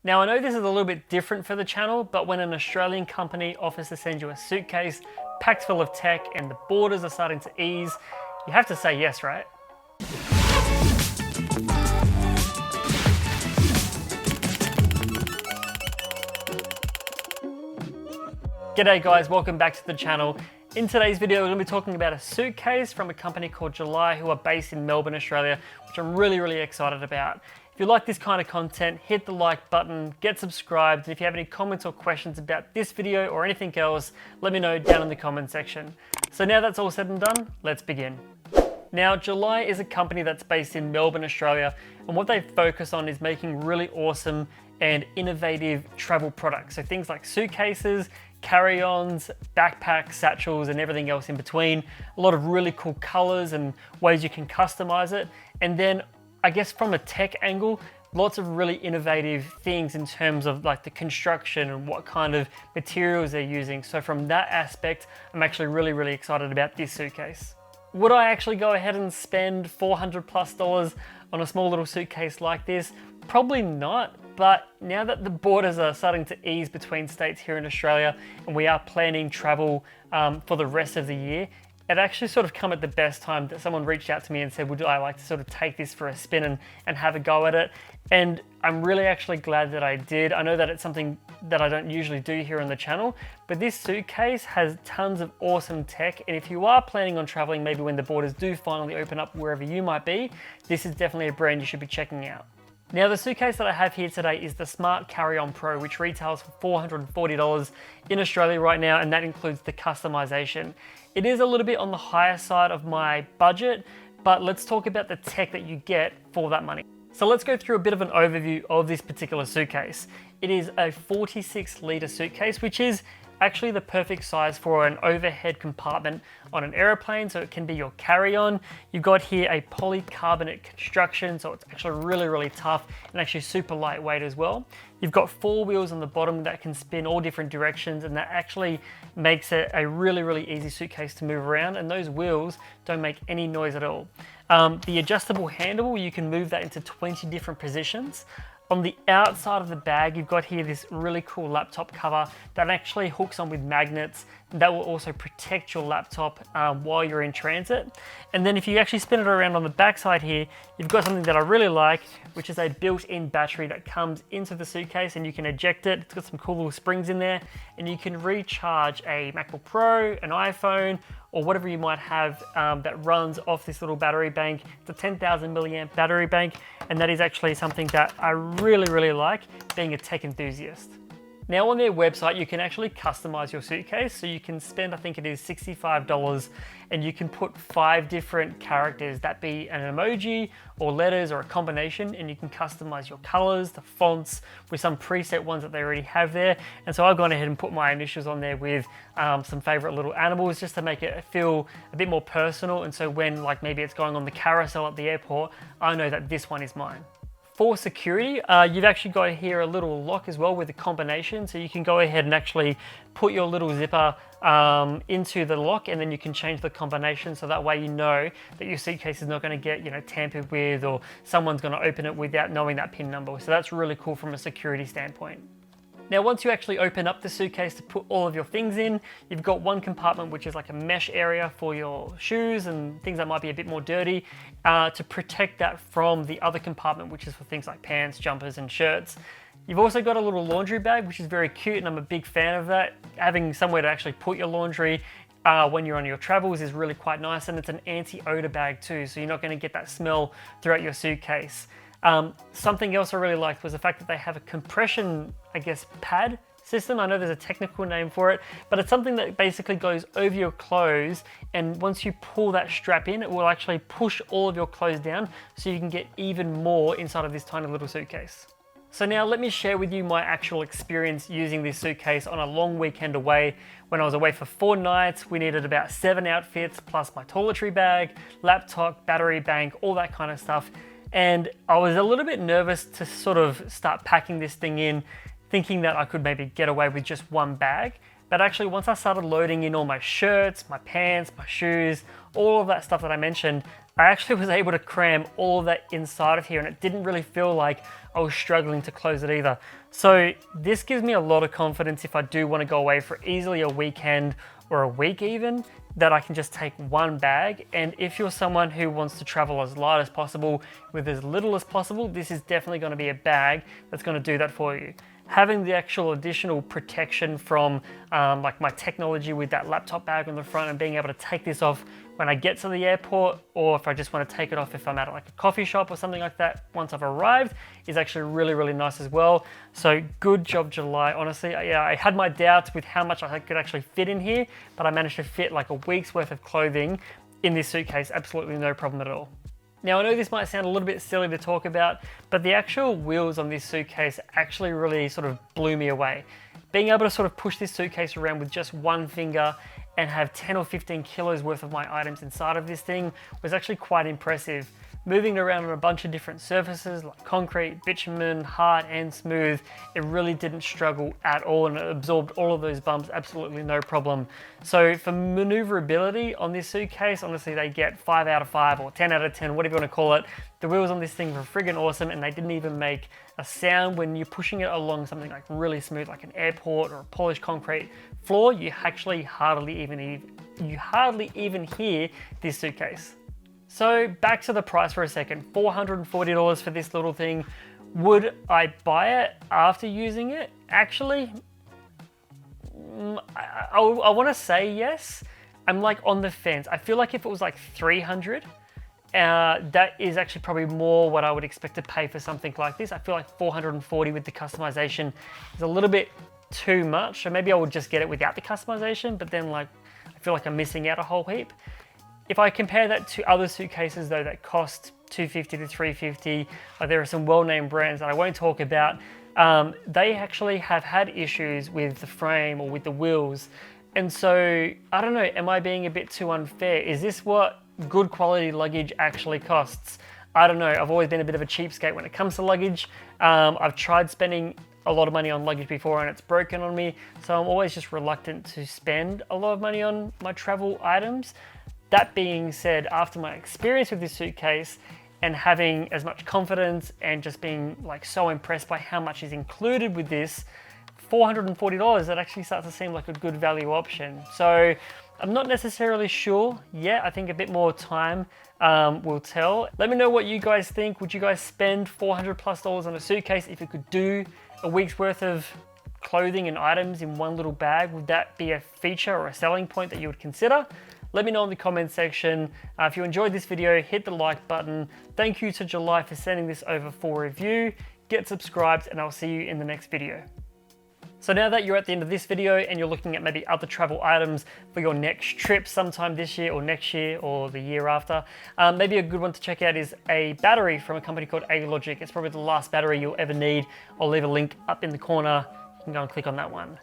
Now I know this is a little bit different for the channel, but when an Australian company offers to send you a suitcase packed full of tech and the borders are starting to ease, you have to say yes, right? G'day guys, welcome back to the channel. In today's video, we're going to be talking about a suitcase from a company called July, who are based in Melbourne, Australia, which I'm really excited about. If you like this kind of content, hit the like button, get subscribed, and if you have any comments or questions about this video or anything else, let me know down in the comment section. So now that's all said and done, let's begin. Now, July is a company that's based in Melbourne, Australia, and what they focus on is making really awesome and innovative travel products. So things like suitcases, carry-ons, backpacks, satchels, and everything else in between. A lot of really cool colors and ways you can customize it. And then I guess from a tech angle, lots of really innovative things in terms of like the construction and what kind of materials they're using. So from that aspect, I'm actually really excited about this suitcase. Would I actually go ahead and spend $400+ on a small little suitcase like this? Probably not, but now that the borders are starting to ease between states here in Australia and we are planning travel for the rest of the year, it actually sort of come at the best time that someone reached out to me and said, would I like to sort of take this for a spin and have a go at it? And I'm really actually glad that I did. I know that it's something that I don't usually do here on the channel, but this suitcase has tons of awesome tech. And if you are planning on traveling, maybe when the borders do finally open up wherever you might be, this is definitely a brand you should be checking out. Now, the suitcase that I have here today is the Smart Carry-On Pro, which retails for $440 in Australia right now, and that includes the customization. It is a little bit on the higher side of my budget, but let's talk about the tech that you get for that money. So let's go through a bit of an overview of this particular suitcase. It is a 46-litre suitcase, which is actually the perfect size for an overhead compartment on an aeroplane, so it can be your carry-on. You've got here a polycarbonate construction, so it's actually really tough and actually super lightweight as well. You've got 4 wheels on the bottom that can spin all different directions, and that actually makes it a really easy suitcase to move around, and those wheels don't make any noise at all. The adjustable handle, you can move that into 20 different positions. On the outside of the bag, you've got here this really cool laptop cover that actually hooks on with magnets that will also protect your laptop while you're in transit. And then if you actually spin it around on the back side here, you've got something that I really like, which is a built-in battery that comes into the suitcase and you can eject it. It's got some cool little springs in there, and you can recharge a MacBook Pro, an iPhone, or whatever you might have that runs off this little battery bank. It's a 10,000 milliamp battery bank, and that is actually something that I really like, being a tech enthusiast. Now on their website, you can actually customize your suitcase. So you can spend, I think it is $65, and you can put 5 different characters, that be an emoji or letters or a combination, and you can customize your colors, the fonts, with some preset ones that they already have there. And so I've gone ahead and put my initials on there with some favorite little animals, just to make it feel a bit more personal. And so when like maybe it's going on the carousel at the airport, I know that this one is mine. For security, you've actually got here a little lock as well with a combination, so you can go ahead and actually put your little zipper into the lock, and then you can change the combination, so that way you know that your suitcase is not going to get tampered with, or someone's going to open it without knowing that PIN number. So that's really cool from a security standpoint. Now, once you actually open up the suitcase to put all of your things in, you've got one compartment which is like a mesh area for your shoes and things that might be a bit more dirty, to protect that from the other compartment, which is for things like pants, jumpers, and shirts. You've also got a little laundry bag, which is very cute, and I'm a big fan of that. Having somewhere to actually put your laundry when you're on your travels is really quite nice, and it's an anti-odor bag too, so you're not going to get that smell throughout your suitcase. Something else I really liked was the fact that they have a compression, I guess, pad system. I know there's a technical name for it, but it's something that basically goes over your clothes, and once you pull that strap in, it will actually push all of your clothes down so you can get even more inside of this tiny little suitcase. So now let me share with you my actual experience using this suitcase on a long weekend away. When I was away for 4 nights, we needed about 7 outfits, plus my toiletry bag, laptop, battery bank, all that kind of stuff. And I was a little bit nervous to sort of start packing this thing in, thinking that I could maybe get away with just one bag. But actually, once I started loading in all my shirts, my pants, my shoes, all of that stuff that I mentioned, I actually was able to cram all of that inside of here, and it didn't really feel like I was struggling to close it either. So this gives me a lot of confidence if I do want to go away for easily a weekend or a week even, that I can just take one bag. And if you're someone who wants to travel as light as possible with as little as possible, this is definitely going to be a bag that's going to do that for you. Having the actual additional protection from like my technology with that laptop bag on the front, and being able to take this off when I get to the airport, or if I just want to take it off if I'm at like a coffee shop or something like that once I've arrived, is actually really, really nice as well. So good job, July. Honestly, yeah, I had my doubts with how much I could actually fit in here, but I managed to fit like a week's worth of clothing in this suitcase, absolutely no problem at all. Now, I know this might sound a little bit silly to talk about, but the actual wheels on this suitcase actually really sort of blew me away. Being able to sort of push this suitcase around with just one finger and have 10 or 15 kilos worth of my items inside of this thing was actually quite impressive. Moving it around on a bunch of different surfaces like concrete, bitumen, hard and smooth, it really didn't struggle at all, and it absorbed all of those bumps absolutely no problem. So for maneuverability on this suitcase, honestly they get 5 out of 5 or 10 out of 10, whatever you want to call it. The wheels on this thing were friggin' awesome, and they didn't even make a sound when you're pushing it along something like really smooth, like an airport or a polished concrete floor. You actually hardly even hear this suitcase. So back to the price for a second, $440 for this little thing. Would I buy it after using it? Actually, I want to say yes. I'm like on the fence. I feel like if it was like $300, that is actually probably more what I would expect to pay for something like this. I feel like $440 with the customization is a little bit too much. So maybe I would just get it without the customization, but then like I feel like I'm missing out a whole heap. If I compare that to other suitcases though that cost $250 to $350, there are some well-named brands that I won't talk about. They actually have had issues with the frame or with the wheels. And so, I don't know, am I being a bit too unfair? Is this what good quality luggage actually costs? I don't know, I've always been a bit of a cheapskate when it comes to luggage. I've tried spending a lot of money on luggage before and it's broken on me. So I'm always just reluctant to spend a lot of money on my travel items. That being said, after my experience with this suitcase and having as much confidence and just being like so impressed by how much is included with this, $440, that actually starts to seem like a good value option. So I'm not necessarily sure yet. I think a bit more time will tell. Let me know what you guys think. Would you guys spend $400+ on a suitcase if you could do a week's worth of clothing and items in one little bag? Would that be a feature or a selling point that you would consider? Let me know in the comments section. If you enjoyed this video, hit the like button. Thank you to July for sending this over for review. Get subscribed and I'll see you in the next video. So now that you're at the end of this video and you're looking at maybe other travel items for your next trip sometime this year or next year or the year after, maybe a good one to check out is a battery from a company called A-Logic. It's probably the last battery you'll ever need. I'll leave a link up in the corner. You can go and click on that one.